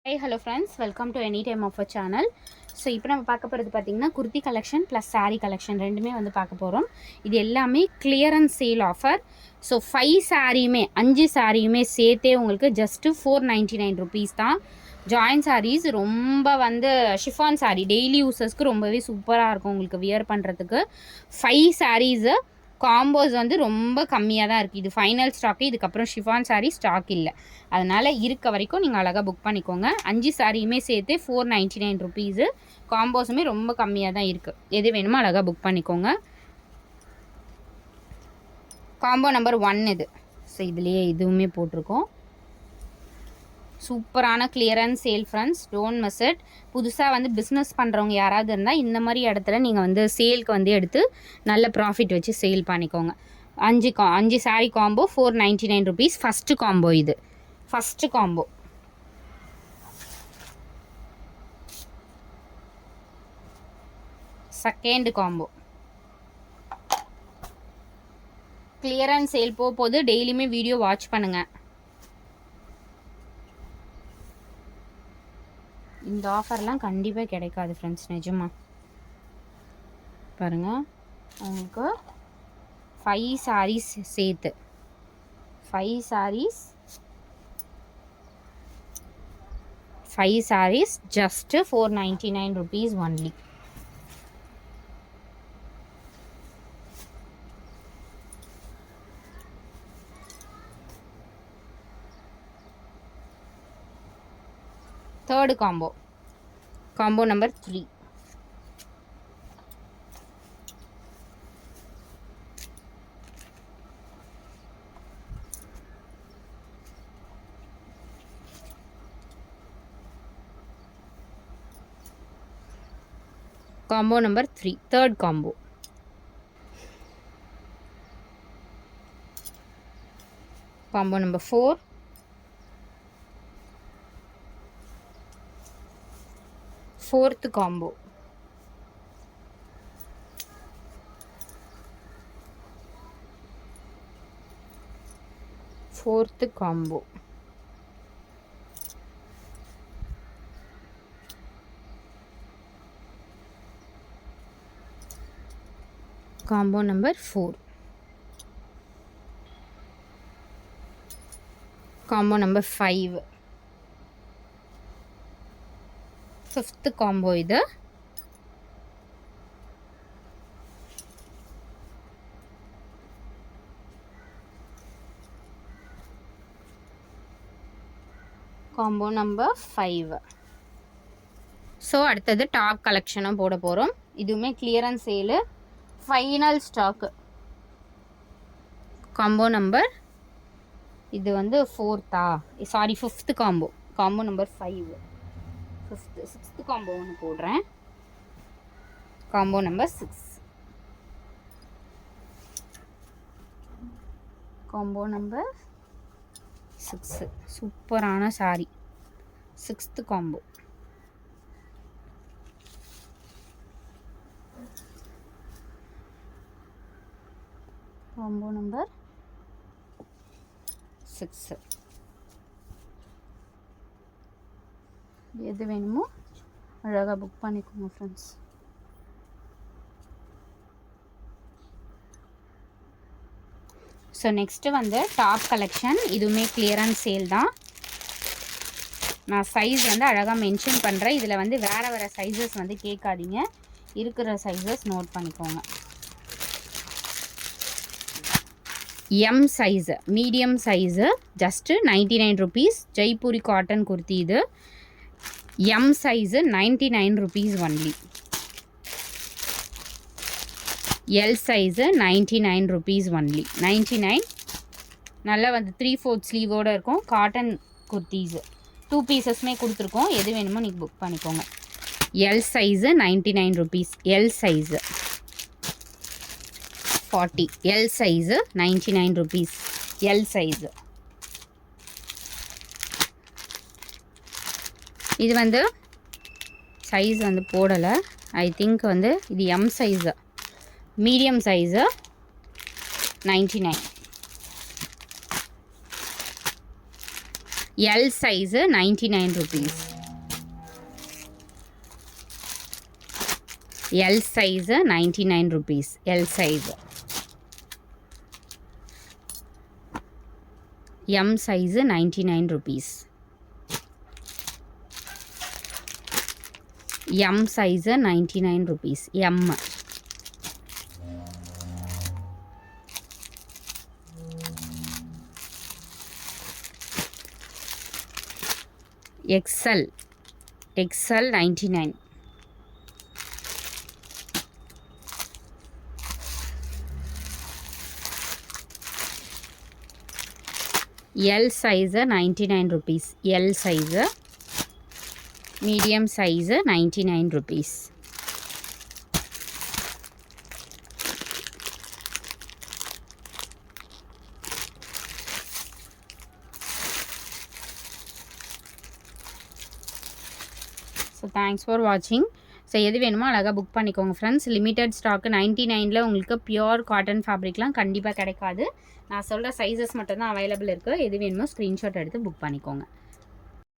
Hey, hello friends, welcome to Anytime Offer channel. So இப்போ நம்ம பார்க்க போகிறது பார்த்திங்கன்னா kurti collection plus sari collection ரெண்டுமே வந்து பார்க்க போகிறோம். இது எல்லாமே கிளியரன்ஸ் சேல் ஆஃபர். ஸோ 5 சாரியுமே 5 சாரியுமே சேர்த்தே உங்களுக்கு ஜஸ்ட்டு 499 ருபீஸ் தான். ஜாயின் சாரீஸ் ரொம்ப வந்து ஷிஃபான் சாரீ டெய்லி யூஸர்ஸ்க்கு ரொம்பவே சூப்பராக இருக்கும் உங்களுக்கு வியர் பண்ணுறதுக்கு. 5 சாரீஸு காம்போஸ் வந்து ரொம்ப கம்மியாக தான் இருக்குது. இது ஃபைனல் ஸ்டாக்கு. இதுக்கப்புறம் ஷிஃபான் சாரீ ஸ்டாக் இல்லை. அதனால் இருக்க வரைக்கும் நீங்கள் அழகாக புக் பண்ணிக்கோங்க. 5 சாரியுமே சேர்த்து 499 ருபீஸு. காம்போஸுமே ரொம்ப கம்மியாக தான் இருக்குது. எது வேணுமோ அழகாக புக் பண்ணிக்கோங்க. காம்போ நம்பர் 1 இது. ஸோ இதுலேயே இதுவுமே போட்டிருக்கோம். சூப்பரான clearance sale friends, don't miss it. புதுசாக வந்து பிஸ்னஸ் பண்ணுறவங்க யாராவது இருந்தால் இந்த மாதிரி இடத்துல நீங்கள் வந்து சேலுக்கு வந்து எடுத்து நல்ல ப்ராஃபிட் வச்சு சேல் பண்ணிக்கோங்க. 5 sari combo 499 rupees. First combo இது. First combo. Second combo. Clearance sale போகுது. டெய்லியுமே வீடியோ வாட்ச் பண்ணுங்கள். இந்த ஆஃபர்லாம் கண்டிப்பாக கிடைக்காது ஃப்ரெண்ட்ஸ், நிஜமாக. பாருங்கள், உங்களுக்கு 5 சாரீஸ் சேர்த்து 5 sarees just 499 rupees only. Third combo. Combo number 3. Combo number 3. Third combo. Combo number 4. Fourth combo. Fourth combo. Combo number 4. Combo number 5. Fifth combo இது. Combo number 5. ஸோ அடுத்தது டாப் கலெக்ஷனும் போட போகிறோம். இதுவுமே clearance sale, final stock. Combo number இது வந்து 5th combo. Combo number 5. 6th combo ஒன்று போடுறேன். Combo number 6. Combo number 6. சூப்பரான sorry. 6th combo. Combo number 6. எது வேணுமோ அழகாக புக் பண்ணிக்கோங்க ஃப்ரெண்ட்ஸ். ஸோ நெக்ஸ்ட்டு வந்து டாப் கலெக்ஷன். இதுவுமே கிளியரன்ஸ் சேல் தான். நான் சைஸ் வந்து அழகாக மென்ஷன் பண்ணுறேன். இதில் வந்து வேறு வேறு சைஸஸ் வந்து கேட்காதீங்க. இருக்கிற சைஸஸ் நோட் பண்ணிக்கோங்க. M size, medium size just 99 rupees. Jaipuri cotton kurti இது. M size 99 rupees only. L size 99 rupees only. 99. நல்லா வந்து 3/4 ஸ்லீவோடு இருக்கும். காட்டன் குர்த்தீஸு 2 பீசஸ்மே கொடுத்துருக்கோம். எது வேணுமோ நீங்கள் புக் பண்ணிக்கோங்க. L size 99 rupees. L size 40. L size 99 rupees. L size. இது வந்து சைஸ் வந்து போடலை. ஐ திங்க் வந்து இது M size. Medium size 99. L size 99 rupees. L size 99 rupees. L size. M size 99 rupees. M size 99 rupees. M. XL. XL 99. L size 99 rupees. L size. Medium size 99 rupees. So thanks for watching. So எது வேணுமோ அழகாக book பண்ணிக்கோங்க friends. Limited stock 99ல் உங்களுக்கு pure cotton ஃபேப்ரிக்லாம் கண்டிப்பாக கிடைக்காது. நான் சொல்கிற sizes மட்டும்தான் அவைலபிள் இருக்குது. எது வேணுமோ ஸ்க்ரீன்ஷாட் எடுத்து புக் பண்ணிக்கோங்க.